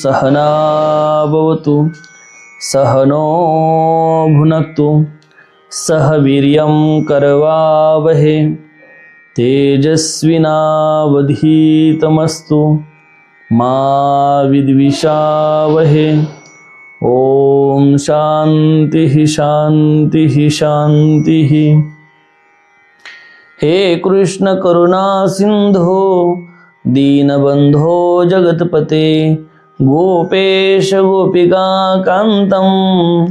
सहना भवतु सहनो भुनक्तु सह वीर्यं करवावहे तेजस्विनावधीतमस्तु मा विद्विषावहे। ओम शांति शांति शांति। हे कृष्ण करुणा सिंधो दीनबंधो जगतपते गोपेश गोपिका कांतं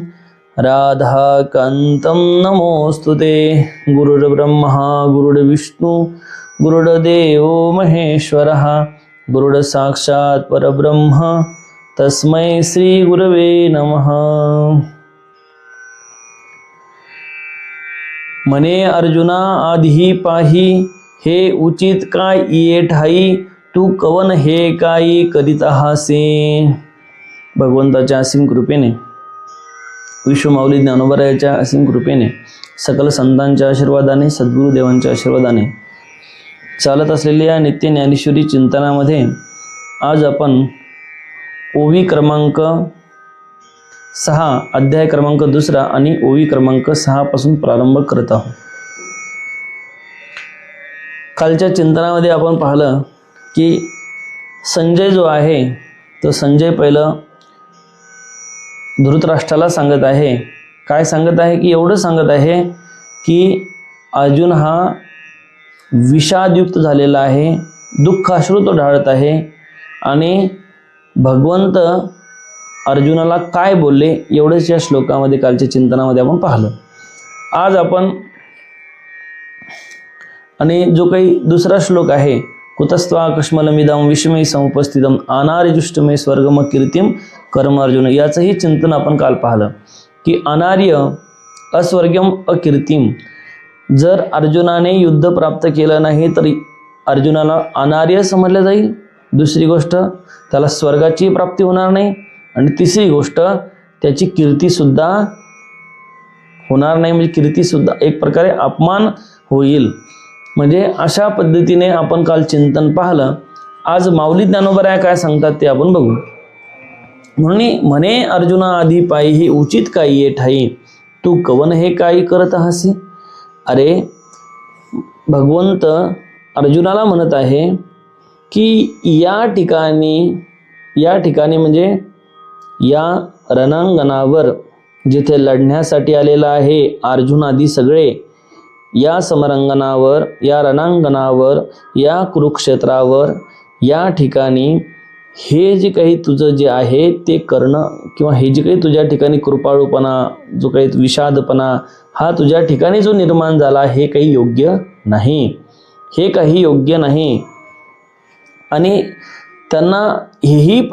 राधा कांतं नमोस्तुते। गुरुर्ब्रह्मा गुरुर्विष्णु गुरुर्देव महेश्वरः गुरुर् साक्षात् परब्रह्म तस्मै श्री गुरवे नमः। म्हणे अर्जुना आधी पाही हे उचित काय ये ठाई तू कवन हे काही करीत आहासे। भगवंताच्या असीम कृपेने विश्वमाऊली ज्ञानोबरायाच्या असीम कृपेने सकल संतांच्या आशीर्वादाने सद्गुरुदेवांच्या आशीर्वादाने चालत असलेल्या नित्य ज्ञानेश्वरी चिंतनामध्ये आज आपण ओवी क्रमांक 6 अध्याय क्रमांक 2 आणि ओवी क्रमांक 6 पासून प्रारंभ करत आहोत। कालच्या चिंतनामध्ये आपण पाहिलं की संजय जो आहे तो संजय पहिलं धृतराष्ट्राला सांगत आहे, काय सांगत आहे की एवढं सांगत आहे की अर्जुन हा विषादयुक्त झालेला आहे, दुःखाश्रू तो ढाळत आहे आणि भगवंत अर्जुनाला काय बोलले एवढंच या श्लोकामध्ये कालच्या चिंतनामध्ये आपण पाहिलं। आज आपण आणि जो काही दुसरा श्लोक आहे कुतस्त्वा कश्मलमिदं विषमे समुपस्थितम अनार्यजुष्टमे स्वर्गम कीर्तिम कर्म अर्जुन, याचंही चिंतन आपण काल पाहिलं की अनार्य अस्वर्गम अकीर्तिम, जर अर्जुनाने युद्ध प्राप्त केलं नाही तर अर्जुनाला अनार्य समजलं जाईल, दुसरी गोष्ट त्याला स्वर्गाची प्राप्ती होणार नाही आणि तिसरी गोष्ट त्याची कीर्तीसुद्धा होणार नाही, म्हणजे कीर्तीसुद्धा एक प्रकारे अपमान होईल। म्हणजे अशा पद्धतीने आपण काल चिंतन पाहिलं। आज माऊली ज्ञानोबराया काय सांगतात ते आपण बघू। म्हणे अर्जुना आधी पायी ही उचित काही ये ठाई तू कवन हे काही करत आहासी। अरे भगवंत अर्जुनाला म्हणत आहे की या ठिकाणी म्हणजे या रणांगणावर जिथे लढण्यासाठी आलेला आहे अर्जुन आदी सगळे, या समरांगणावर, या रणांगणावर, या कुरुक्षेत्रावर, या ठिकाणी हे जे काही तुझं जे आहे ते करणं किंवा हे जे काही तुझ्या ठिकाणी कृपाळूपणा, जो काही विषादपणा हा तुझ्या ठिकाणी जो निर्माण झाला हे काही योग्य नाही, हे काही योग्य नाही। आणि त्यांना हेही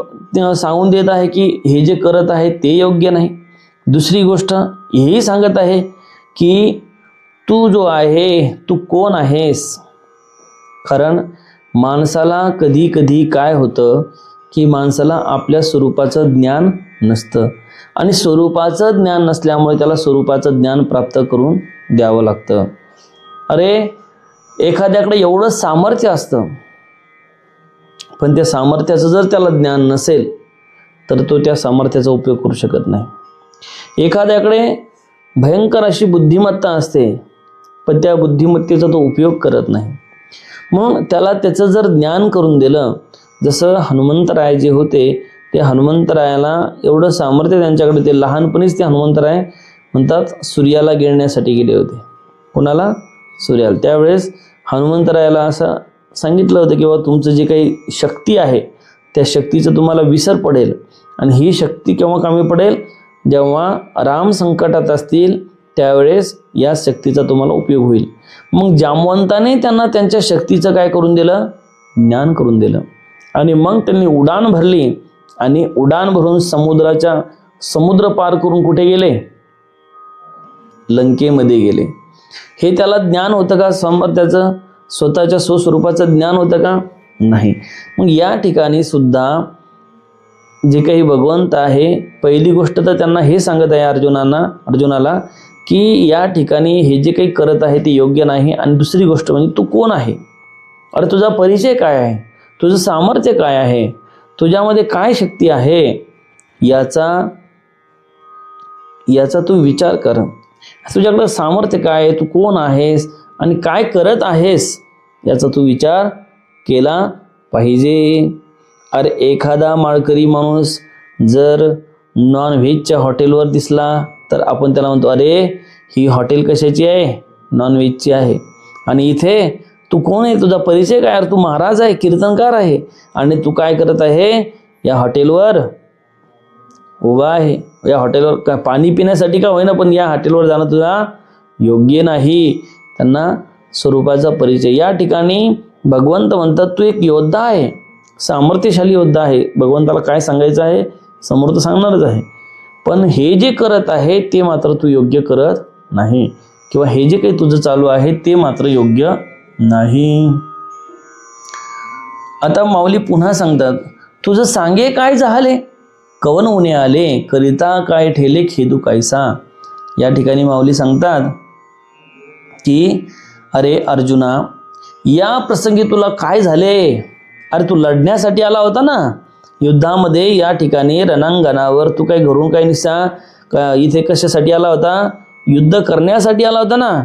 सांगून देत आहे की हे जे करत आहे ते योग्य नाही। दुसरी गोष्ट हेही सांगत आहे की तू जो आहे तू कोण आहेस। कारण माणसाला कधी कधी काय होतं की माणसाला आपल्या स्वरूपाचं ज्ञान नसतं आणि स्वरूपाचं ज्ञान नसल्यामुळे त्याला स्वरूपाचं ज्ञान प्राप्त करून द्यावं लागतं। अरे एखाद्याकडे एवढं सामर्थ्य असतं पण त्या सामर्थ्याचं जर त्याला ज्ञान नसेल तर तो त्या सामर्थ्याचा उपयोग करू शकत नाही। एखाद्याकडे भयंकर अशी बुद्धिमत्ता असते पण त्या बुद्धिमत्तेचा तो उपयोग करत नाही, म्हणून त्याला त्याचं जर ज्ञान करून दिलं, जसं हनुमंतराय जे होते ते हनुमंतरायाला एवढं सामर्थ्य त्यांच्याकडे, ते लहानपणीच ते हनुमंतराय म्हणतात सूर्याला गिळण्यासाठी गेले होते। कोणाला? सूर्याला। त्यावेळेस हनुमंतरायाला असं सांगितलं होतं की बाबा तुमचं जे काही शक्ती आहे त्या शक्तीचं तुम्हाला विसर पडेल आणि ही शक्ती केव्हा कमी पडेल, जेव्हा राम संकटात असतील त्यावेळेस या शक्तीचा तुम्हाला उपयोग होईल। मग जामवंताने त्यांना त्यांच्या शक्तीचं काय करून दिलं? ज्ञान करून दिलं। आणि मग त्यांनी उडान भरली आणि उडान भरून समुद्र पार करून कुठे गेले? लंकेमध्ये गेले। हे त्याला ज्ञान होतं का? सामर्थ्याचं स्वतःच्या स्वस्वरूपाचं ज्ञान होतं का? नाही। मग या ठिकाणी सुद्धा जे काही भगवंत आहे, पहिली गोष्ट तर त्यांना हे सांगत आहे अर्जुनाला की या ठिकाणी हे जे काही करत आहे ते योग्य नाही। आणि दुसरी गोष्ट म्हणजे तू कोण आहे? अरे तुझा परिचय काय आहे? तुझं सामर्थ्य काय आहे? तुझ्यामध्ये काय शक्ती आहे याचा तू विचार कर. तुझ्याकडे सामर्थ्य काय आहे, तू कोण आहेस आणि काय करत आहेस याचा तू विचार केला पाहिजे. अरे एखादा माळकरी माणूस जर नॉनव्हेजच्या हॉटेलवर दिसला तर आपण त्याला म्हणतो, अरे ही हॉटेल कशाची आहे, नॉनव्हेजची आहे. आणि इथे तू कोण आहे, तुझा परिचय काय, तू महाराज आहे, कीर्तनकार आहे आणि तू काय करत आहे, या हॉटेलवर उभा आहे. या हॉटेलवर काय पाणी पिण्यासाठी का होईना, पण या हॉटेलवर जाणं तुला योग्य नाही. त्यांना स्वरूपाचा परिचय. या ठिकाणी भगवंत म्हणतात तू एक योद्धा आहे, सामर्थ्यशाली योद्धा आहे. भगवंताला काय सांगायचं आहे समोर तर सांगणारच आहे, पण हे जे करत आहे ते मात्र तू योग्य करत नाही, किंवा हे जे काही तुझं चालू आहे ते मात्र योग्य नाही. आता माऊली पुन्हा सांगतात, तुझं सांगे काय झाले, कवन उने आले, करिता काय ठेले खेदू कैसा. या ठिकाणी माऊली सांगतात की अरे अर्जुना, या प्रसंगी तुला काय झाले. अरे तू लढण्यासाठी आला होता ना युद्धामध्ये, या ठिकाणी रणांगणावर तू काय घरून काय निस्ता इथे कशासाठी आला होता, युद्ध करण्यासाठी आला होता ना.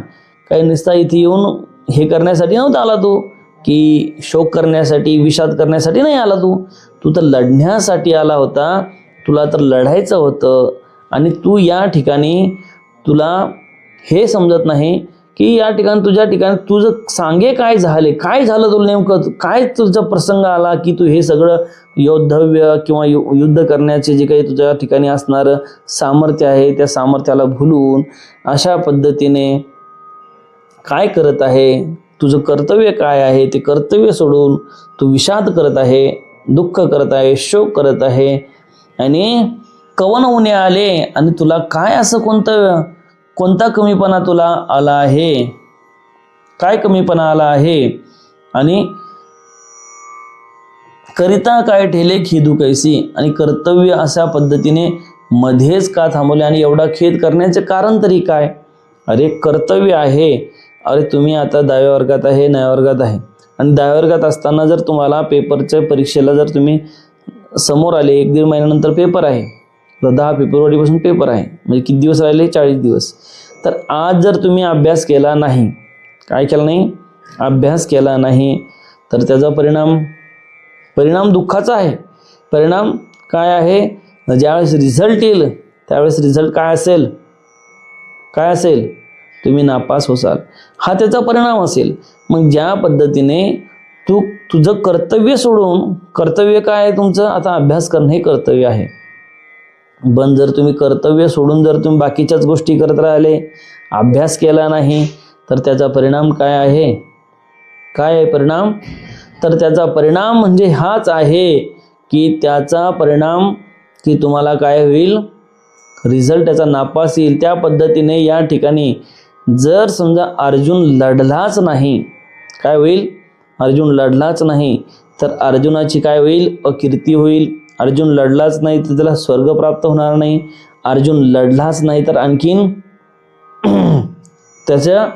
काही निस्ता इथे येऊन हे करण्यासाठी नव्हता आला तू, की शोक करण्यासाठी विषाद करण्यासाठी नाही आला तू तर लढण्यासाठी आला होता. तुला तर लढायचं होतं आणि तू या ठिकाणी तुला हे समजत नाही की या ठिकाणी तुझ्या ठिकाणी तुझं सांगे काय झाले, काय झालं तुला नेमकं, काय तुझा प्रसंग आला की तू हे सगळं योद्धव्य किंवा युद्ध करण्याचे जे काही तुझ्या ठिकाणी असणारं सामर्थ्य आहे त्या सामर्थ्याला भुलून अशा पद्धतीने काय करत आहे, तुझं कर्तव्य काय आहे ते कर्तव्य सोडून तू विषाद करत आहे, दुःख करत आहे, शोक करत आहे. आणि कवन उने आले, आणि तुला काय असं कोणता कमीपणा तुला आला आहे, काय कमीपणा आला आहे. आणि करिता काय ठेले खेदू कैसी, आणि कर्तव्य अशा पद्धतीने मध्येच का थांबवले आणि एवढा खेद करण्याचे कारण तरी काय. अरे कर्तव्य आहे. अरे तुम्ही आता 10व्या वर्गात आहे, 9व्या वर्गात आहे, आणि 10व्या वर्गात असताना जर तुम्हाला पेपरच्या परीक्षेला जर तुम्ही समोर आले, 1-1.5 महिन्यानंतर पेपर आहे, 10 फेब्रुवारीपासून पेपर आहे, म्हणजे किती दिवस राहिले, 40 दिवस. तर आज जर तुम्ही अभ्यास केला नाही, काय केला नाही, अभ्यास केला नाही, तर त्याचा परिणाम दुःखाचा आहे. परिणाम काय आहे, ज्यावेळेस रिझल्ट येईल त्यावेळेस रिझल्ट काय असेल, तुम्ही नापास होसाल, हा त्याचा परिणाम असेल. मग ज्या पद्धतीने तुझं कर्तव्य सोडून, कर्तव्य काय आहे तुमचं, आता अभ्यास करणं हे कर्तव्य आहे, पण जर तुम्ही कर्तव्य सोडून जर तुम्ही बाकीच्याच गोष्टी करत राहिले, अभ्यास केला नाही, तर त्याचा परिणाम काय आहे, परिणाम, तर त्याचा परिणाम म्हणजे हाच आहे की त्याचा परिणाम की तुम्हाला काय होईल, रिझल्ट त्याचा नापास येईल. त्या पद्धतीने या ठिकाणी जर समजा अर्जुन लढलाच नाही, काय होईल, अर्जुन लढलाच नाही तर अर्जुनाची काय होईल, अकीर्ती होईल. अर्जुन लढलाच नाही तर त्याला स्वर्ग प्राप्त होणार नाही. अर्जुन लढलाच नाही तर आणखीन त्याच्या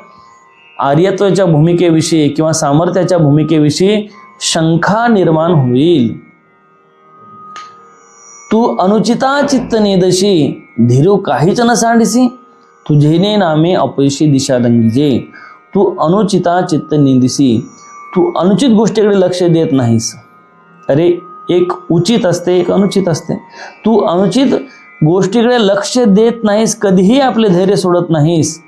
आर्यत्वाच्या भूमिकेविषयी किंवा सामर्थ्याच्या भूमिकेविषयी शंका निर्माण होईल. तू अनुचिता चित्त नेदशी, धीरू काहीच न सांडिसी, तुझेने नामे अपयशी दिशा रंगीजे. तू अनुचिता चित्त नेदिसी, तू अनुचित गोष्टीकडे लक्ष देत नाहीस. अरे एक उचित असते, एक अनुचित असते. तू अनुचित गोष्टीकडे लक्ष देत नाहीस, कधीही आपले धैर्य सोडत नाहीस,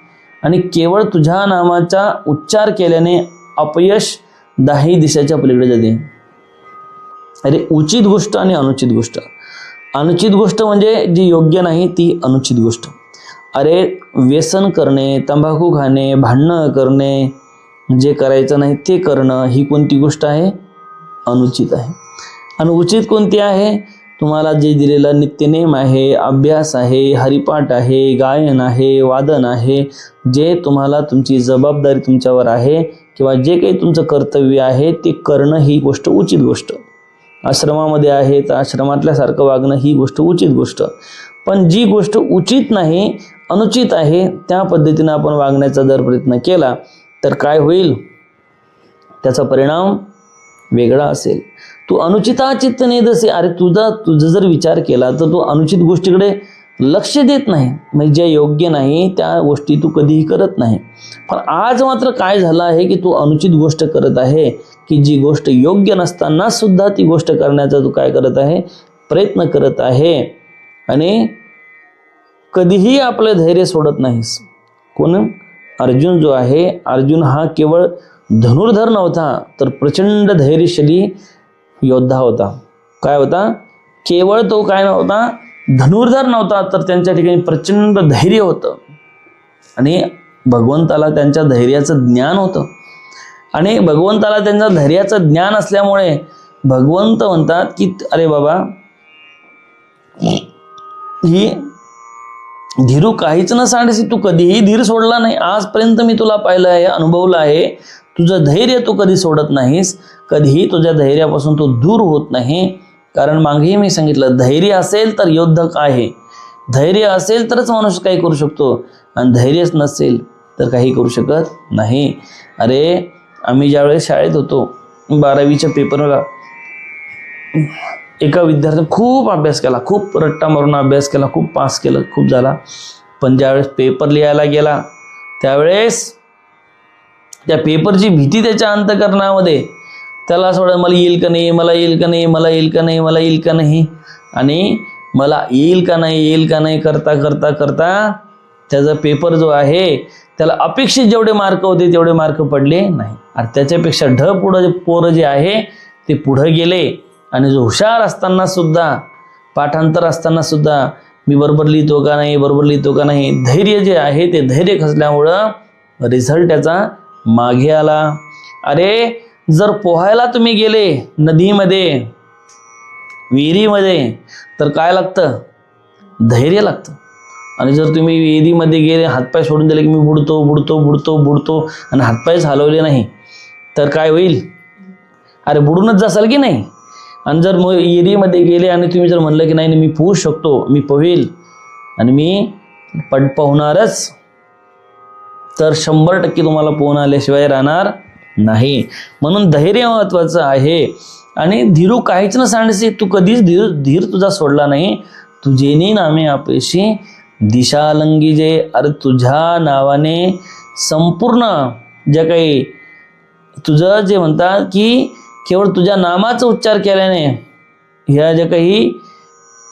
आणि केवळ तुझ्या नामाचा उच्चार केल्याने अपयश 10 दिशाच्या पलीकडे जाते. अरे उचित गोष्ट आणि अनुचित गोष्ट. अनुचित गोष्ट म्हणजे जी योग्य नाही ती अनुचित गोष्ट. अरे व्यसन करणे, तंबाखू खाणे, भांडणं करणे, जे करायचं नाही ते करणं, ही कोणती गोष्ट आहे, अनुचित आहे. आणि उचित कोणती आहे, तुम्हाला जे दिलेला नित्यनेम आहे, अभ्यास आहे, हरिपाठ आहे, गायन आहे, वादन आहे, जे तुम्हाला तुमची जबाबदारी तुमच्यावर आहे किंवा जे काही तुमचं कर्तव्य आहे ते करणं, ही गोष्ट उचित गोष्ट. आश्रमामध्ये आहे तर आश्रमातल्यासारखं वागणं, ही गोष्ट उचित गोष्ट. पण जी गोष्ट उचित नाही, अनुचित आहे, त्या पद्धतीनं आपण वागण्याचा जर प्रयत्न केला तर काय होईल, त्याचा परिणाम वेगळा असेल. तू अनुचिता चित्त नेदसे. अरे तुझं जर विचार केला तर तू अनुचित गोष्टीकडे लक्ष देत नाही, म्हणजे जे योग्य नाही त्या गोष्टी तू कधीही करत नाही. पण आज मात्र काय झालं आहे की तू अनुचित गोष्ट करत आहे, की जी गोष्ट योग्य नसताना सुद्धा ती गोष्ट करण्याचा तू काय करत आहे, प्रयत्न करत आहे. आणि कधीही आपलं धैर्य सोडत नाहीस. कोण? अर्जुन जो आहे, अर्जुन हा केवळ धनुर्धर नव्हता तर प्रचंड धैर्यशाली योद्धा होता. काय होता? केवळ तो काय नव्हता, धनुर्धर नव्हता, तर त्यांच्या ठिकाणी प्रचंड धैर्य होतं. आणि भगवंताला त्यांच्या धैर्याचं ज्ञान होतं. आणि भगवंताला त्यांच्या धैर्याचं ज्ञान असल्यामुळे भगवंत म्हणतात की अरे बाबा, ही धीरू काहीच न सांडसी, तू कधीही धीर सोडला नाही. आजपर्यंत मी तुला पाहिलं आहे, अनुभवलं आहे, तुझं धैर्य तू कधी सोडत नाहीस, कधीही तुझ्या धैर्यापासून तू दूर होत नाही. कारण मागेही मी सांगितलं, धैर्य असेल तर योद्धक आहे, धैर्य असेल तरच माणूस काही करू शकतो, आणि धैर्यच नसेल तर काही करू शकत नाही. अरे आम्ही ज्यावेळेस शाळेत होतो, 12वीच्या पेपरला एका विद्यार्थ्याने खूप अभ्यास केला, खूप रट्टा मारून अभ्यास केला, खूप पास केलं, खूप झाला. पण ज्यावेळेस पेपर लिहायला गेला त्यावेळेस त्या पेपरची भीती त्याच्या अंतःकरणामध्ये, त्याला असं वाटतं मला येईल का नाही, मला येईल का नाही, मला येईल का नाही, मला येईल का नाही, आणि मला येईल का नाही, येईल का नाही करता करता करता त्याचा पेपर जो आहे त्याला अपेक्षित जेवढे मार्क होते तेवढे मार्क पडले नाही. आणि त्याच्यापेक्षा पुढं पोरं जे आहे ते पुढं गेले. आणि जो हुशार असताना सुद्धा, पाठांतर असताना सुद्धा मी बरोबर लिहितो का नाही, बरोबर लिहितो का नाही, धैर्य जे आहे ते धैर्य खचल्यामुळं रिझल्ट त्याचा मागे आला. अरे जर पोहायला तुम्ही गेले नदीमध्ये, विहिरीमध्ये, तर काय लागतं? धैर्य लागतं. आणि जर तुम्ही विहिरीमध्ये गेले, हातपाय सोडून दिले की मी बुडतो बुडतो बुडतो बुडतो आणि हातपायच हलवले नाही तर काय होईल? अरे बुडूनच जासाल की नाही. आणि जर विहिरीमध्ये गेले आणि तुम्ही जर म्हणलं की नाही मी पोहू शकतो, मी पोहेल आणि मी पोहणारच, तर 100% तुम्हाला पोहणं आल्याशिवाय राहणार नाही. म्हणून धैर्य महत्वाचं आहे. आणि धीरू काहीच न सांडसे, तू कधीच धीर तुझा सोडला नाही. तुझेनी नामे आपेशी दिशालंगी जे. अरे तुझ्या नावाने संपूर्ण ज्या काही तुझं जे म्हणतात की केवळ तुझ्या नामाचा उच्चार केल्याने ह्या ज्या काही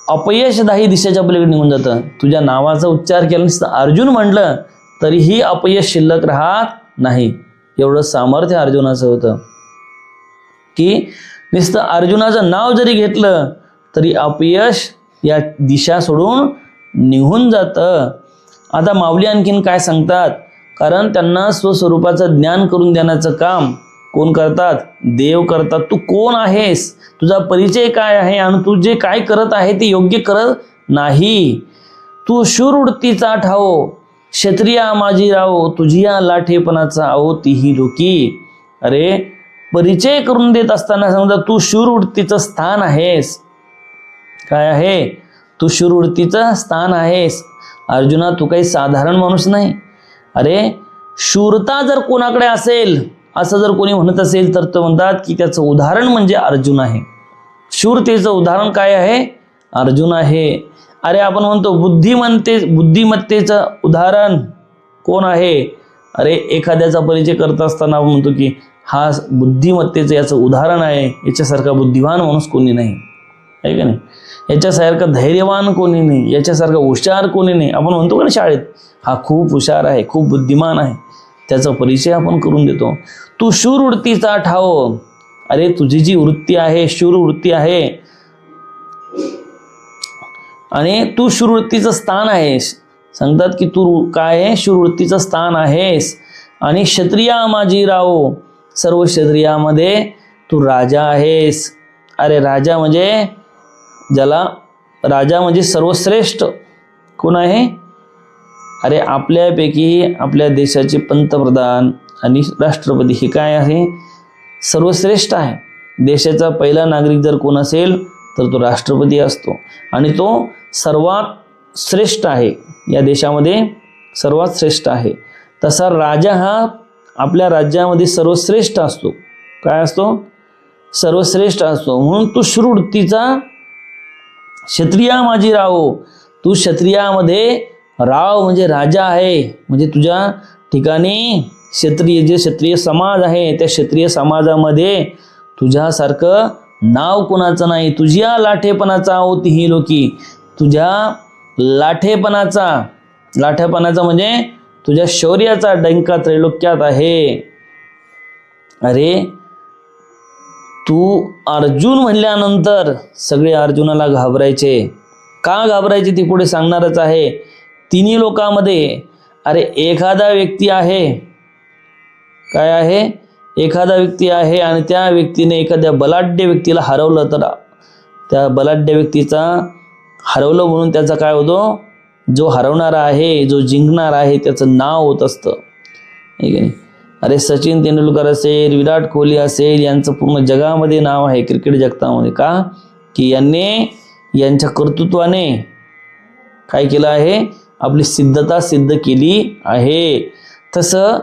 अपयशदायी दिशेच्या पलीकडे निघून जातं. तुझ्या नावाचा उच्चार केल्याने अर्जुन म्हटलं तरीही अपयश शिल्लक राहत नाही. एवढं सामर्थ्य अर्जुनाचं होतं की नुसतं अर्जुनाचं नाव जरी घेतलं तरी अपयश या दिशा सोडून निघून जातं. आता माऊली आणखीन काय सांगतात, कारण त्यांना स्वस्वरूपाचं ज्ञान करून देण्याचं काम कोण करतात? देव करतात. तू कोण आहेस, तुझा परिचय काय आहे, आणि तू जे काय करत आहे ते योग्य करत नाही. तू शूर उडतीचा ठाओ, क्षत्रिया माझी राहो, तुझी या लाठेपणाचा आहो तीही लोकी. अरे परिचय करून देत असताना समजा तू शूर उडतीचं स्थान आहेस. काय आहे? तू शूर उडतीचं स्थान आहेस. अर्जुना तू काही साधारण माणूस नाही. अरे शूरता जर कोणाकडे असेल असं जर कोणी म्हणत असेल तर ते म्हणतात की त्याचं उदाहरण म्हणजे अर्जुन आहे. शूरतेचं उदाहरण काय आहे? अर्जुन आहे. अरे आपण म्हणतो बुद्धिमत्तेचं उदाहरण कोण आहे? अरे एखाद्याचा परिचय करत असताना आपण म्हणतो की हा बुद्धिमत्तेचं याचं उदाहरण आहे, याच्यासारखा बुद्धिवान माणूस कोणी नाही, आहे का नाही? याच्यासारखा धैर्यवान कोणी नाही, याच्यासारखा हुशार कोणी नाही. आपण म्हणतो का ना शाळेत, हा खूप हुशार आहे, खूप बुद्धिमान आहे, त्याचा परिचय आपण करून देतो. तू शूर वृत्तीचा ठाव. अरे तुझी जी वृत्ती आहे शूर वृत्ती आहे आणि तू शूरवृत्तीचं स्थान आहेस. सांगतात की तू काय आहे? शूरवृत्तीचं स्थान आहेस. आणि क्षत्रिया माझी राहो, सर्व क्षत्रियामध्ये तू राजा आहेस. अरे राजा म्हणजे सर्वश्रेष्ठ कोण आहे? अरे आपल्यापैकी आपल्या देशाचे पंतप्रधान आणि राष्ट्रपती हे काय आहे? सर्वश्रेष्ठ आहे. देशाचा पहिला नागरिक जर कोण असेल तर तो राष्ट्रपती असतो आणि तो सर्वात श्रेष्ठ आहे, या देशामध्ये सर्वात श्रेष्ठ आहे. तसा राजा हा आपल्या राज्यामध्ये सर्वश्रेष्ठ असतो. काय असतो? सर्वश्रेष्ठ असतो. म्हणून तू शूरवृत्तीचा क्षत्रिय माझी राहो. तू क्षत्रियामध्ये राव म्हणजे राजा आहे. म्हणजे तुझ्या ठिकाणी क्षत्रिय जे क्षत्रिय समाज आहे त्या क्षत्रिय समाजामध्ये तुझ्यासारखं नाव कोणाचं नाही. तुझ्या लाठेपणाचा होती ही लोकी. तुझ्या लाठेपणाचा म्हणजे तुझ्या शौर्याचा डंका त्रैलोक्यात आहे. अरे तू अर्जुन म्हणल्यानंतर सगळे अर्जुनाला घाबरायचे. का घाबरायचे ते पुढे सांगणारच आहे. तिन्ही लोकांमध्ये अरे एखादा व्यक्ती आहे, काय आहे, एखादा व्यक्ती आहे आणि त्या व्यक्तीने एखाद्या बलाढ्य व्यक्तीला हरवलं तर त्या बलाढ्य व्यक्तीचा हरवलं म्हणून त्याचा काय होतो, जो हरवणारा आहे, जो जिंकणार आहे त्याचं नाव होत असतं, ठीक आहे. अरे सचिन तेंडुलकर असेल, विराट कोहली असेल, यांचं पूर्ण जगामध्ये नाव आहे क्रिकेट जगतामध्ये. का की यांच्या कर्तृत्वाने काय केलं आहे, आपली सिद्धता सिद्ध केली आहे. तसं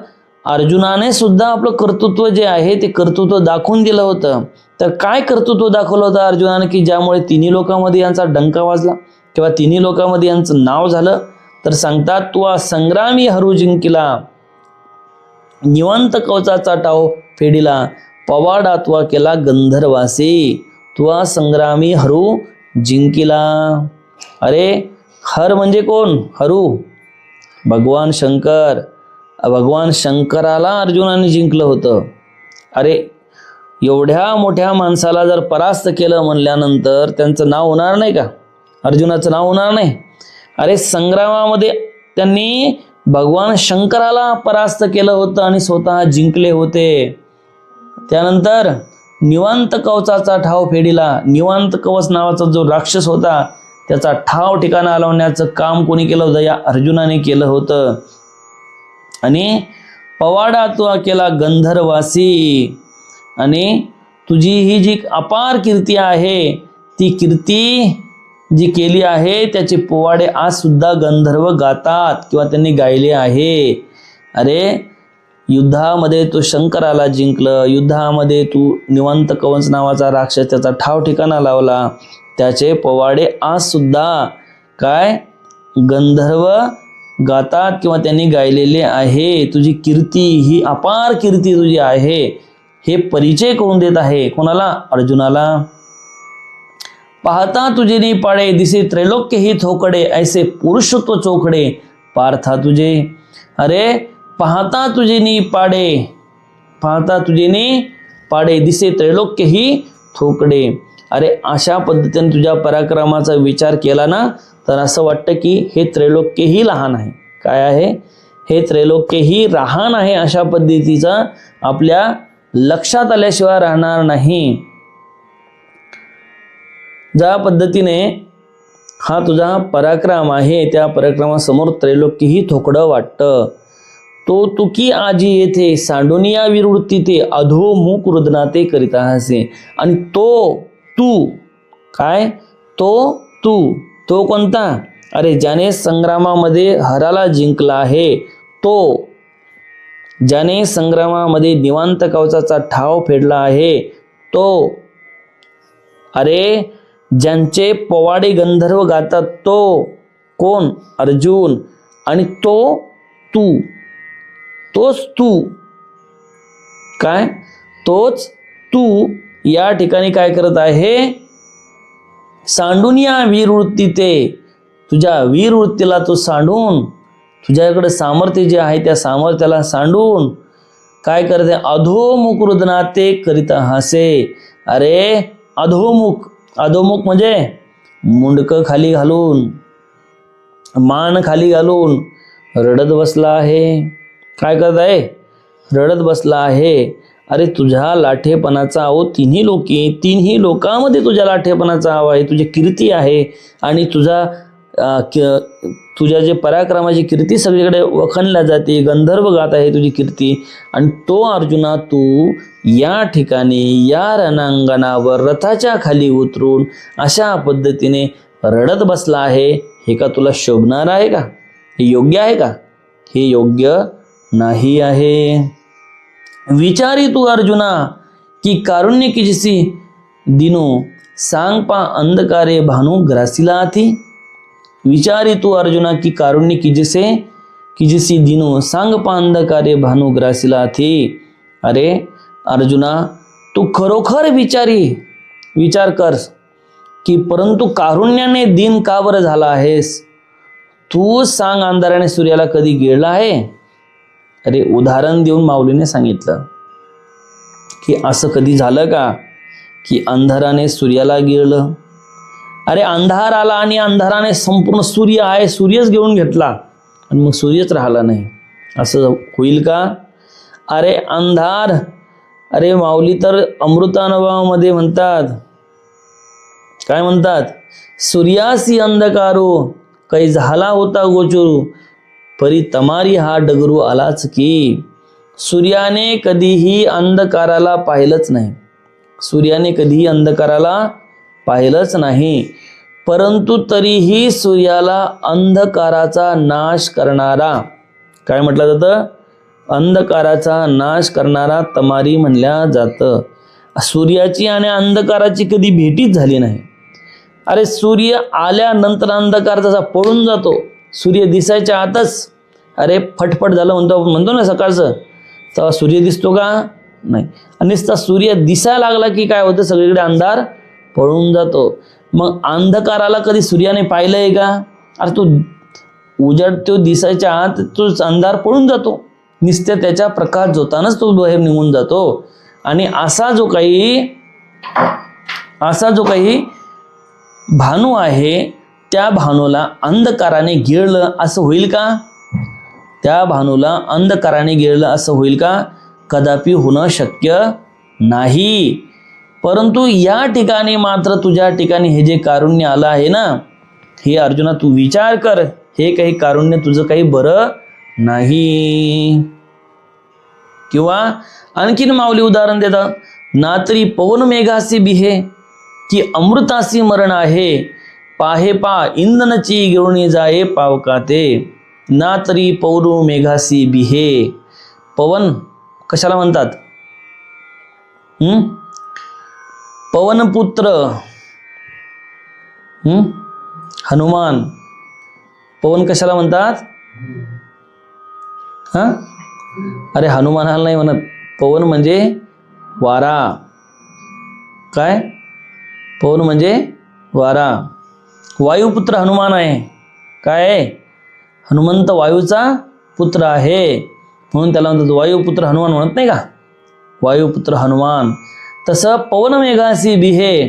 अर्जुनाने सुद्धा आपलं कर्तृत्व जे आहे ते कर्तृत्व दाखवून दिलं होतं. तर काय कर्तृत्व दाखवलं होतं अर्जुनाने की ज्यामुळे तिन्ही लोकांमध्ये यांचा डंका वाजला किंवा तिन्ही लोकांमध्ये यांचं नाव झालं. तर सांगतात, तू संग्रामी हरू जिंकिला, निवांत कवचाचा टाव फेडिला, पवाडा तुवा केला गंधर्वासी. तुवा संग्रामी हरू जिंकिला. अरे हर म्हणजे कोण, हरू भगवान शंकर. भगवान शंकराला अर्जुनाने जिंकलं होतं. अरे एवढ्या मोठ्या माणसाला जर परास्त केलं म्हणल्यानंतर त्यांचं नाव होणार नाही का, अर्जुनाचं नाव होणार नाही. अरे संग्रामामध्ये त्यांनी भगवान शंकराला परास्त केलं होतं आणि स्वतः जिंकले होते. त्यानंतर निवांत कवचाचा ठाव फेडिला. निवांत कवच नावाचा जो राक्षस होता त्याचा ठाव ठिकाणा लावण्याचं काम कोणी केलं होतं, या अर्जुनाने केलं होतं. आणि पवाडा तुवा केला गंधर्वासी. आणि तुझी ही जी अपार कीर्ती आहे ती कीर्ती जी केली आहे त्याचे पोवाडे आज सुद्धा गंधर्व गातात किंवा त्यांनी गायले आहे. अरे युद्धामध्ये तू शंकराला जिंकलं, युद्धामध्ये तू निवांत कवच नावाचा राक्षस त्याचा ठाव ठिकाणा लावला, त्याचे पोवाडे आज सुद्धा काय गंधर्व गातात किंवा त्यांनी गायलेले आहे. तुझी कीर्ती ही अपार कीर्ती तुझी आहे हे परिचय करून देत आहे. कोणाला, अर्जुनाला. पाहता तुझे नी पाडे, दिसे त्रैलोक्य ही थोकडे, ऐसे पुरुषत्व चोखडे पार्था तुझे. अरे पाहता तुझे नी पाडे, पाहता तुझे नी पाडे, दिसे त्रैलोक्य ही थोकडे. अरे अशा पद्धतीने तुझ्या पराक्रमाचा विचार केला ना तर असं वाटतं की हे त्रैलोक्यही लहान आहे. काय आहे, हे त्रैलोक्यही लहान आहे अशा पद्धतीचा आपल्या लक्षात आल्याशिवाय राहणार नाही. ज्या पद्धतीने हा तुझा पराक्रम आहे त्या पराक्रमासमोर त्रैलोक्यही थोकडं वाटतं. तो तुकी आजी येथे सांडुनिया विवृत्ती ते अधोमुख रुदनाते करिता हसे. आणि तो तू काय, तो कोणता, अरे ज्याने संग्रामामध्ये हराला जिंकला आहे, तो ज्याने संग्रामामध्ये निवांत कवचाचा ठाव फेडला आहे, तो अरे ज्यांचे पोवाडे गंधर्व गातात तो कोण, अर्जुन. आणि तोच तू काय, तोच तू या ठिकाणी काय करत आहे, सांडून या वीरवृत्ती ते, तुझ्या वीरवृत्तीला तू सांडून, तुझ्याकडे सामर्थ्य जे आहे त्या सामर्थ्याला सांडून काय करते, अधोमुख रुदनाते करिता हसे. अरे अधोमुख म्हणजे मुंडकं खाली घालून, मान खाली घालून रडत बसला आहे. काय करत आहे, रडत बसला आहे. अरे तुझ्या लाठेपणाचा तिन्ही लोकांमध्ये तुझ्या लाठेपणाचा आव आहे, तुझी कीर्ती आहे आणि तुझ्या जे पराक्रमाची कीर्ती सगळीकडे वखणल्या जाते, गंधर्व गात आहे तुझी कीर्ती. आणि तो अर्जुना तू या ठिकाणी या रणांगणावर रथाच्या खाली उतरून अशा पद्धतीने रडत बसला आहे. हे का तुला शोभणार आहे का, हे योग्य आहे का, हे योग्य नाही आहे. विचारी तू अर्जुना की कारुण्य कीजिसी दिनो सांग पा अंधकारे भानू ग्रासिला आथी. विचारी तू अर्जुना की कारुण्य कीजिसी दिनो सांग पा अंधकारे भानू ग्रासिला आथी. अरे अर्जुना, तू खरोखर विचार कर की परंतु कारुण्याने दिन का बरं झाला आहेस. तू सांग, अंधाराने सूर्याला कधी गिळला आहे. अरे उदाहरण देऊन माऊलीने सांगितलं की असं कधी झालं का की अंधाराने सूर्याला गिळलं. अरे अंधार आला आणि अंधाराने संपूर्ण सूर्य आहे सूर्यच घेऊन घेतला आणि मग सूर्यच राहिला नाही, असं होईल का. अरे अंधार, अरे माऊली तर अमृतानुभवामध्ये म्हणतात, काय म्हणतात, सूर्यासी अंधकारो काही झाला होता गोचरू परी तमारी हा डगरू आलाच की. सूर्याने कधीही अंधकाराला पाहिलंच नाही, सूर्याने कधीही अंधकाराला पाहिलंच नाही, परंतु तरीही सूर्याला अंधकाराचा नाश करणारा, काय म्हटलं जातं, अंधकाराचा नाश करणारा तमारी म्हणल्या जातं. सूर्याची आणि अंधकाराची कधी भेटीच झाली नाही. अरे सूर्य आल्यानंतर अंधकार जसा पळून जातो, सूर्य दिसायच्या आतच अरे फटफट झालं म्हणतो ना सकाळचं, तेव्हा सूर्य दिसतो का नाही. आणि नुसता सूर्य दिसायला लागला की काय होतं, सगळीकडे अंधार पळून जातो. मग अंधकाराला कधी सूर्याने पाहिलंय का. अरे तो उजाड तो दिसायच्या आत तो अंधार पळून जातो, नुसत्या त्याच्या प्रकाश जोतानच तो बाहेर निघून जातो. आणि असा जो काही भानू आहे त्या भानूला अंधकाराने गिळलं असं होईल का. त्या भानूला अंधकाराने गिळलं असं होईल का, कदापि होणं शक्य नाही. परंतु या ठिकाणी मात्र तुझ्या ठिकाणी हे जे कारुण्य आलं आहे ना, हे अर्जुना तू विचार कर, हे काही कारुण्य तुझं काही बरं नाही. किंवा आणखीन माऊली उदाहरण देतात, ना तरी पवन मेघासी बिहे की अमृतासी मरण आहे. पाहे पा इंधनची गिळणी जाये पावकाते. ना तरी पवन मेघासी बिहे. पवन कशाला म्हणतात, पवनपुत्र हनुमान. पवन कशाला म्हणतात, अरे हनुमानाला नाही म्हणत, पवन म्हणजे वारा. काय, पवन म्हणजे वारा. वायुपुत्र हनुमान आहे. काय, हनुमंत वायूचा पुत्र आहे म्हणून त्याला म्हणतात वायुपुत्र हनुमान, म्हणत नाही का, वायुपुत्र हनुमान. तसं पवन मेघासी बिहे.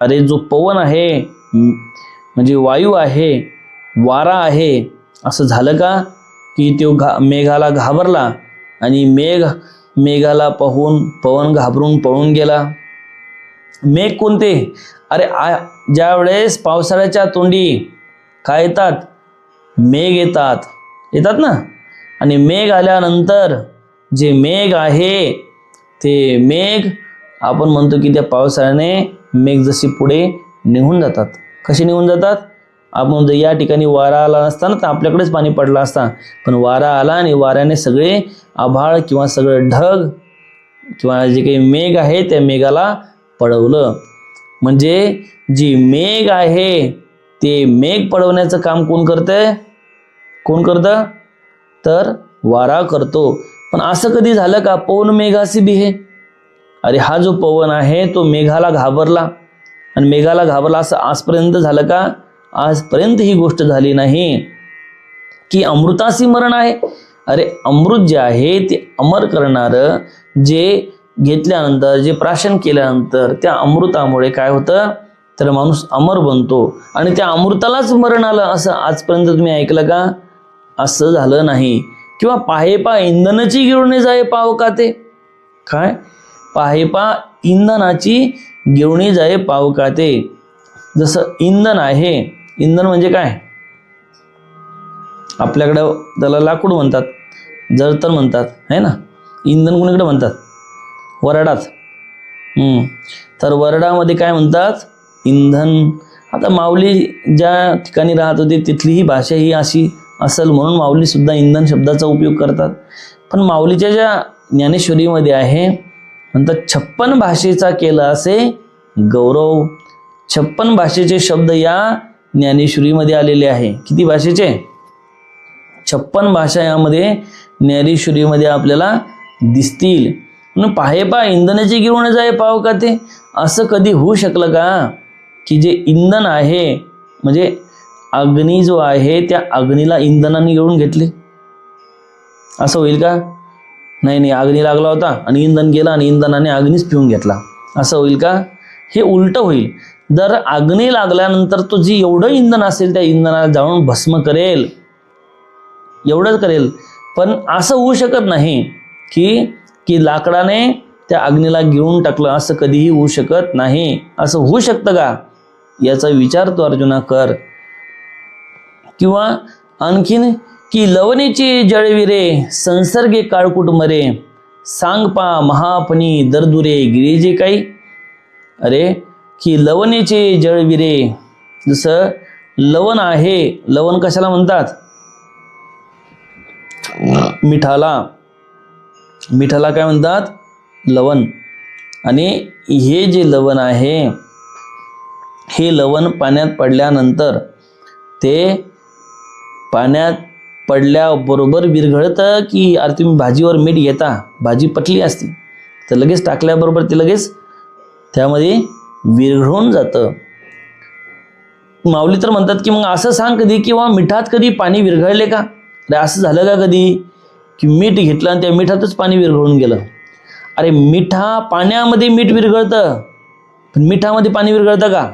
अरे जो पवन आहे म्हणजे वायू आहे, वारा आहे, असं झालं का की तो मेघाला घाबरला आणि मेघाला पाहून पवन घाबरून पळून गेला. मेघ कोणते, अरे ज्या वेळेस पावसाळ्याच्या तोंडी काय येतात, मेघ येतात ना. आणि मेघ आल्यानंतर जे मेघ आहे ते मेघ आपण म्हणतो की त्या पावसाळ्याने मेघ जशी पुढे निघून जातात. कसे निघून जातात, आपण म्हणतो या ठिकाणी वारा आला नसताना तर आपल्याकडेच पाणी पडलं असता, पण वारा आला आणि वाऱ्याने सगळे आभाळ किंवा सगळं ढग किंवा जे काही मेघ आहे त्या मेघाला पळवलं. म्हणजे जी मेघ आहे ते मेघ पळवण्याचं काम कोण करतं, तर वारा करतो. पण असं कधी झालं का, पवन मेघासी बिहे. अरे हा जो पवन आहे तो मेघाला घाबरला आणि मेघाला घाबरला असं आजपर्यंत झालं का, आजपर्यंत ही गोष्ट झाली नाही. की अमृतासी मरण आहे. अरे अमृत जे आहे ते अमर करणारं, जे घेतल्यानंतर जे प्राशन केल्यानंतर त्या अमृतामुळे काय होतं, तर माणूस अमर बनतो आणि त्या अमृतालाच मरण आलं असं आजपर्यंत तुम्ही ऐकलं का, असं झालं नाही. किंवा पाहेपा इंधनाची गिळणी जाये पावकाते. काय, पाहेपा इंधनाची गिळणी जाये पावकाते. जसं इंधन आहे, इंधन म्हणजे काय, आपल्याकडं त्याला लाकूड म्हणतात, जळतर म्हणतात है ना. इंधन कोणीकडे म्हणतात, वरडात. तर वरडामध्ये काय म्हणतात, इंधन. आता माऊली ज्या ठिकाणी राहत होते तिथली ही भाषा ही अशी असेल म्हणून माऊली सुद्धा इंधन शब्दाचा उपयोग करतात. पण माऊलीच्या ज्या ज्ञानेश्वरीमध्ये आहे म्हणतात 56 भाषेचा केला असे गौरव. 56 भाषेचे शब्द या ज्ञानेश्वरीमध्ये आलेले आहे. किती भाषेचे? 56 भाषा यामध्ये ज्ञानेश्वरीमध्ये आपल्याला दिसतील. म्हणून पाहे पा इंधनाची घेऊन जाय पाव का ते, असं कधी होऊ शकलं का की जे इंधन आहे म्हणजे अग्नी जो आहे त्या अग्नीला इंधनाने घेऊन घेतले? असं होईल का? नाही, अग्नी लागला होता आणि इंधन गेला आणि इंधनाने अग्नीच पिऊन घेतला, असं होईल का? हे उलट होईल. जर अग्नी लागल्यानंतर तो जी एवढं इंधन असेल त्या इंधनाला जाऊन भस्म करेल, एवढंच करेल. पण असं होऊ शकत नाही की लाकडाने त्या अग्नीला घेऊन टाकलं, असं कधीही होऊ शकत नाही. असं होऊ शकतं का याचा विचार तो अर्जुना कर. किंवा आणखीन की लवणेची जळविरे संसर्गे काळकूट मरे, सांग पा महापणी दर्दुरे गिरीजे काही. अरे की लवणेचे जळविरे, जसं लवण आहे, लवण कशाला म्हणतात? मिठाला काय म्हणतात? लवण. आणि हे जे लवण आहे हे लवण पाण्यात पडल्यानंतर ते पाण्यात पडल्याबरोबर विरघळतं की अरे तुम्ही भाजीवर मीठ घेता, भाजी पटली असती तर लगेच टाकल्याबरोबर ते लगेच त्यामध्ये विरघळून जातं. माऊली तर म्हणतात की मग असं सांग कधी किंवा मिठात कधी पाणी विरघळले का? अरे असं झालं का कधी की मीठ घेतलं आणि त्या मिठातच पाणी विरघळून गेलं? अरे पाण्यामध्ये मीठ विरघळतं, पण मिठामध्ये पाणी विरघळतं का?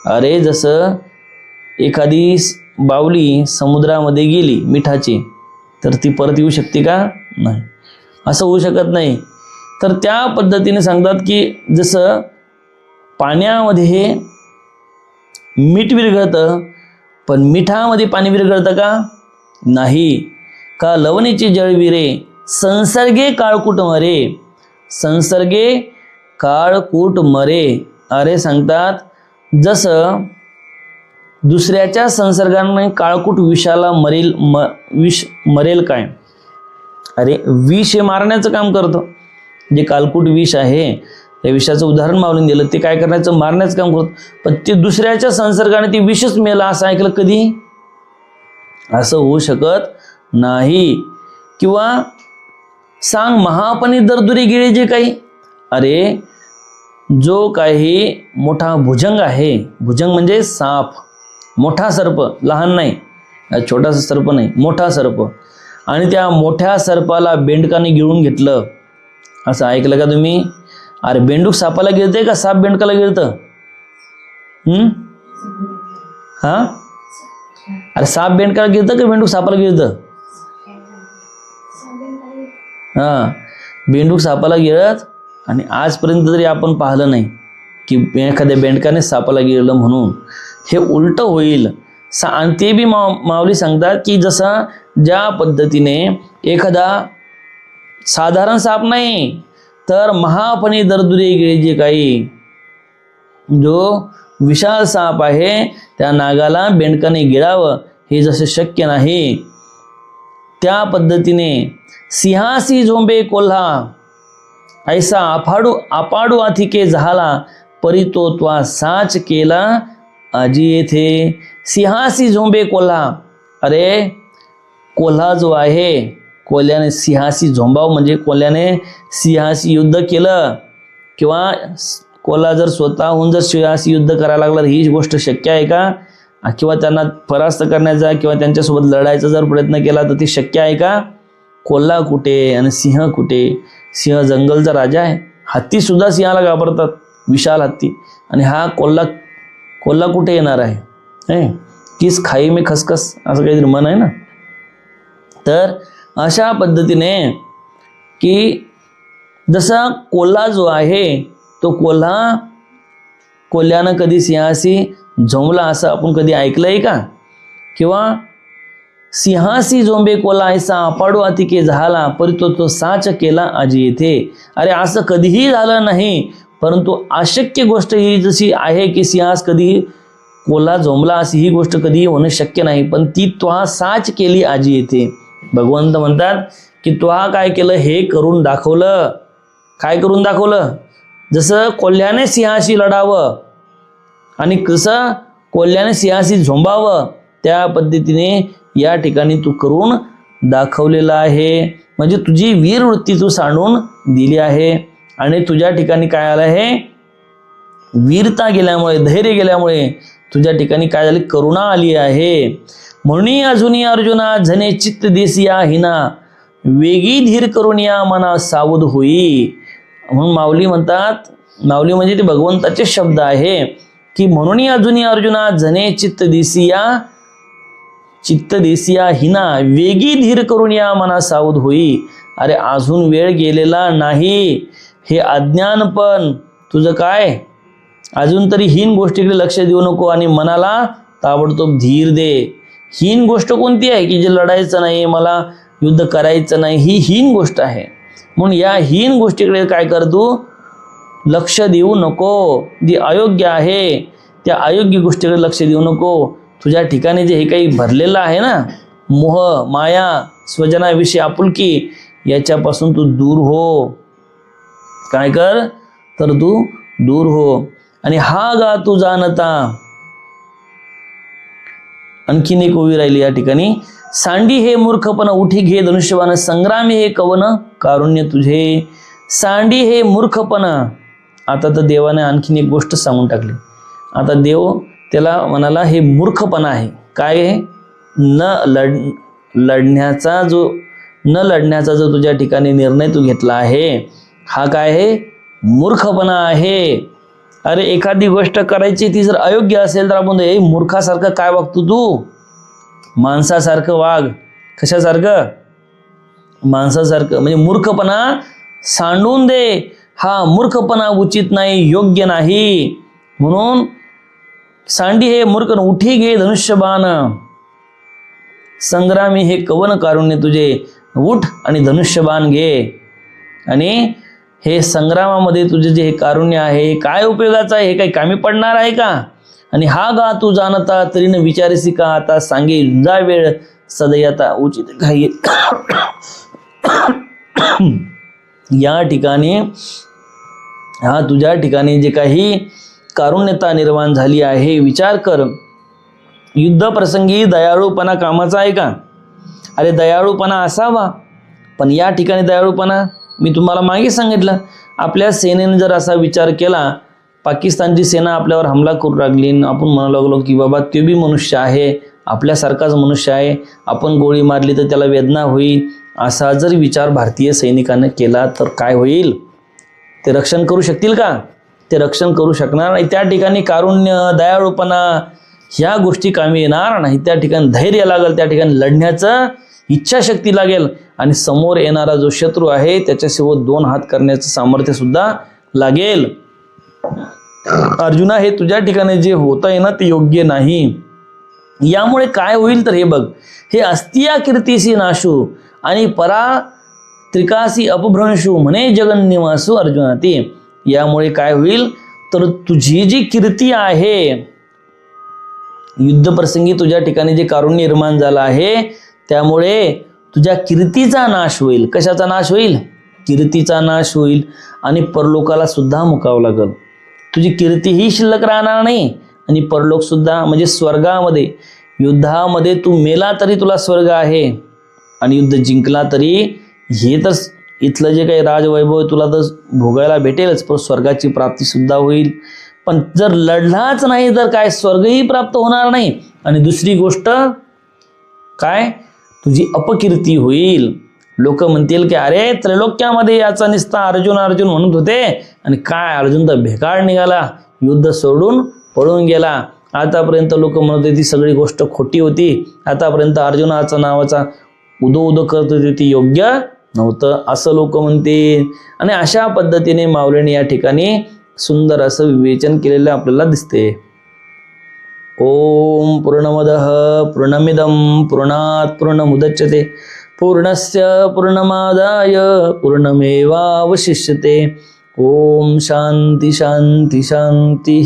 अरे जसं एखादी बावली समुद्रामध्ये गेली मिठाची तर ती परत येऊ शकते का? नाही, असं होऊ शकत नाही. तर त्या पद्धतीने सांगतात की जसं पाण्यामध्ये मीठ विरघळतं पण मिठामध्ये पाणी विरघळतं का? नाही. का लवणीची जळविरे संसर्गे काळकूट मरे, संसर्गे काळकूट मरे. अरे सांगतात जसं दुसऱ्याच्या संसर्गाने काळकूट विषाला विष मरेल काय? अरे विष हे मारण्याचं काम करतं. जे काळकूट विष आहे त्या विषाचं उदाहरण मावून दिलं, ते काय करण्याचं? मारण्याचं काम करतं. पण ते दुसऱ्याच्या संसर्गाने ते विषच मेला असं ऐकलं कधी? असं होऊ शकत नाही. किंवा सांग महापणी दर्दुरी गिळे जे काही. अरे जो काही मोठा भुजंग आहे, भुजंग म्हणजे साप, मोठा सर्प, लहान नाही, छोटासा सर्प नाही, मोठा सर्प, आणि त्या मोठ्या सर्पाला बेंडकाने गिळून घेतलं, असं ऐकलं का तुम्ही? अरे बेंडूक सापाला गिळते का साप बेंडकाला गिळतं? अरे साप बेंडकाला गिळतं का बेंडूक सापाला गिळतं? बेंडूक सापाला गिळत, आणि आजपर्यंत तरी आपण पाहिलं नाही की एखाद्या बेंडकाने सापाला गिळलं म्हणून. हे उलट होईल. आणि ते बी माऊली सांगतात की जसा ज्या पद्धतीने एखादा साधारण साप नाही तर महापणी दर्दुरे गिळे जे काही, जो विशाल साप आहे त्या नागाला बेंडकाने गिळावं हे जसं शक्य नाही त्या पद्धतीने सिंहासी झोंबे कोल्हा ऐसा अपाडू आथिके झाला, परी तो त्वा साच केला आजी येथे. सिंहासी झोंबे कोल्हा. अरे कोल्हा जो आहे, कोल्ह्याने सिंहासी झोंबाव म्हणजे कोल्ह्याने सिंहासी युद्ध केलं, किंवा कोल्हा जर स्वतःहून जर सिंहासी युद्ध करायला लागला तर ही गोष्ट शक्य आहे का? किंवा त्यांना परास्त करण्याचा किंवा त्यांच्यासोबत लढायचा जर प्रयत्न केला तर ते शक्य आहे का? कोल्हा कुठे आणि सिंह कुठे? सिंह जंगलचा राजा आहे. हत्ती सुद्धा सिंहाला घाबरतात, विशाल हत्ती, आणि हा कोल्हा कुठे येणार आहे? किस खाई में खसखस असं काहीतरी म्हण आहे ना. तर अशा पद्धतीने की जसा कोल्हा जो आहे तो कोल्ह्यानं कधी सिंहासी झोंबला असं आपण कधी ऐकलंय का? किंवा सिंहासी झोंबे कोल्हा ऐसा अपाडू आतिके झाला, परी तो साच केला आजी येथे. अरे असं कधीही झालं नाही, परंतु अशक्य गोष्ट ही जशी आहे की सिंहास कधी कोल्हा झोंबला अशी ही गोष्ट कधीही होणं शक्य नाही, पण ती त्वा साच केली आजी येथे. भगवंत म्हणतात की तो हा काय केलं, हे करून दाखवलं. काय करून दाखवलं? जसं कोल्ह्याने सिंहाशी लढावं आणि कसं कोल्ह्याने सिंहाशी झोंबावं, त्या पद्धतीने या ठिकाणी तू करून दाखवलेलं आहे. म्हणजे तुझी वीरवृत्ती तू सांडून दिली आहे. आणि तुझ्या ठिकाणी काय आलं आहे, वीरता गेल्यामुळे, धैर्य गेल्यामुळे तुझ्या ठिकाणी काय झाली, करुणा आली आहे. म्हणून अजूनही अर्जुना झने चित्त देसिया हिना, वेगी धीर करून या मना सावध होई. म्हणून माऊली म्हणतात, माऊली म्हणजे ते भगवंताचे शब्द आहे की म्हणून अजूनही अर्जुना झने चित्त देसिया हिना, वेगी धीर करून या मना सावध होई. अरे अजून वेळ गेलेला नाही. हे अज्ञानपण तुझं काय, अजून तरी हीन गोष्टीकडे लक्ष देऊ नको आणि मनाला ताबडतोब धीर दे. हीन गोष्ट कोणती आहे की जे लढायचं नाही, मला युद्ध करायचं नाही, ही हीन गोष्ट आहे. म्हणून या हीन गोष्टीकडे काय कर, तू लक्ष देऊ नको. जी अयोग्य आहे त्या अयोग्य गोष्टीकडे लक्ष देऊ नको. तुझ्या ठिकाणी जे हे काही भरलेलं आहे ना, मोह, माया, स्वजनाविषयी आपुलकी, याच्यापासून तू दूर हो. काय कर तर तू दूर हो. आणि हा गा तू जाणता, आणखीन एक ओवी राहिली या ठिकाणी, सांडी हे मूर्खपण उठी घे धनुष्यबाण, संग्रामी हे कवन कारुण्य तुझे. सांडी हे मूर्खपण. आता तर देवाने आणखीन एक गोष्ट सांगून टाकली. आता देव त्याला म्हणाला हे मूर्खपणा आहे. काय आहे? लढण्याचा जो तुझ्या ठिकाणी निर्णय तू घेतला आहे, हा काय आहे? मूर्खपणा आहे. अरे एखादी गोष्ट करायची ती जर अयोग्य असेल तर आपण मूर्खासारखं काय वागतो तू? माणसासारखं वाग. कशासारखं? माणसासारखं. म्हणजे मूर्खपणा सांडून दे. हा मूर्खपणा उचित नाही, योग्य नाही. म्हणून सांडी हे मूर्ख, उठी घे धनुष्यबाण, संग्रामी हे कवन कारुण्य तुझे. उठ आणि धनुष्यबाण घे. आणि हे संग्रामामध्ये तुझे जे हे कारुण्य आहे, हे काय उपयोगाचं आहे? हे काही कामी पडणार आहे का? आणि हा गा तू जाणता तरीन विचारेसी का, आता सांगे जा वेळ सदयता उचित घाई. या ठिकाणी हा तुझ्या ठिकाणी जे काही कारुण्यता निर्माण झाली आहे, विचार कर. युद्ध प्रसंगी दयाळूपणा कामाचा आहे का? अरे दयाळूपणा असावा, पण या ठिकाणी दयाळूपणा मी तुम्हाला मागे सांगितलं. आपल्या सेनेने जर असा विचार केला, पाकिस्तानची सेना आपल्यावर हमला करू लागली, आपण म्हणू लागलो की बाबा ते बी मनुष्य आहे, आपल्यासारखाच मनुष्य आहे, आपण गोळी मारली तर त्याला वेदना होईल, असा जर विचार भारतीय सैनिकांनी केला तर काय होईल? ते रक्षण करू शकतील का? ते रक्षण करू शकणार नाही. त्या ठिकाणी कारुण्य, दयाळूपणा ह्या गोष्टी कामी येणार नाही. त्या ठिकाणी धैर्य लागेल, त्या ठिकाणी लढण्याचं इच्छाशक्ती लागेल आणि समोर येणारा जो शत्रू आहे त्याच्यासोबत दोन हात करण्याचं सामर्थ्य सुद्धा लागेल. अर्जुना, हे तुझ्या ठिकाणी जे होत आहे ना ते योग्य नाही. यामुळे काय होईल तर हे बघ, हे अस्तिया कीर्तीसी नाशू आणि परा त्रिकासी अपभ्रंशू म्हणे जगन्निवासू अर्जुना ती. यामुळे काय होईल तर तुझी जी कीर्ती आहे, युद्धप्रसंगी तुझ्या ठिकाणी जे कारुण्य निर्माण झालं आहे त्यामुळे तुझ्या कीर्तीचा नाश होईल. कशाचा नाश होईल? कीर्तीचा नाश होईल आणि परलोकाला सुद्धा मुकावं लागल. तुझी कीर्ती ही शिल्लक राहणार नाही आणि परलोक सुद्धा, म्हणजे स्वर्गामध्ये, युद्धामध्ये तू मेला तरी तुला स्वर्ग आहे आणि युद्ध जिंकला तरी हे तर इथलं जे काही राजवैभव तुला तर भोगायला भेटेलच, पण स्वर्गाची प्राप्ती सुद्धा होईल. पण जर लढलाच नाही तर काय, स्वर्गही प्राप्त होणार नाही. आणि दुसरी गोष्ट काय, तुझी अपकीर्ती होईल. लोक म्हणतील की अरे त्रैलोक्यामध्ये याचा निस्ता अर्जुन अर्जुन म्हणत होते आणि काय अर्जुन तर भेकाळ निघाला, युद्ध सोडून पळून गेला. आतापर्यंत लोक म्हणत होते ती सगळी गोष्ट खोटी होती, आतापर्यंत अर्जुनाचा नावाचा उदो करत होते ती योग्य नव्हतं, असं लोक म्हणतील. आणि अशा पद्धतीने माऊलीने या ठिकाणी सुंदर असं विवेचन केलेलं आपल्याला दिसते. ओम पूर्णमदः पूर्णमिदं पूर्णात् पूर्णमुदच्यते पूर्णस्य पूर्णमादाय पूर्णमेवावशिष्यते. ओम शांती शांती शांती.